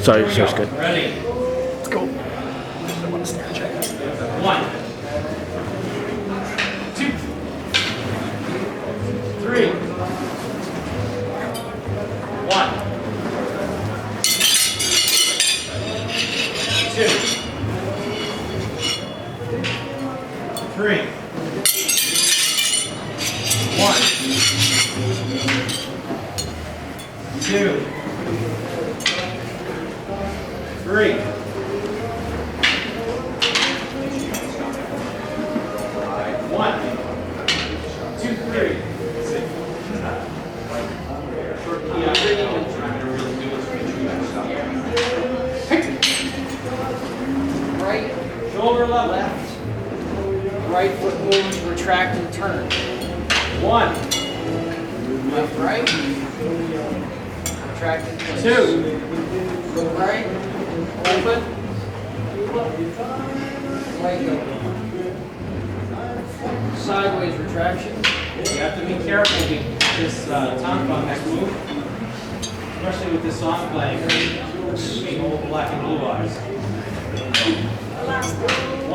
Sorry, sounds good. Ready? Let's go. I want to snare check. 1, 2, 3. 1, 2, 3. 1, 2, 3. 1, 2, 3. Right, Shoulder level. left. Right foot moves, retract and turn. 1, Left, right. Retract and turn. 2, Right. Open. Right open. Sideways retraction. you have to be careful with this tongue bump next move, especially with this song playing. Being old black and blue eyes. 1.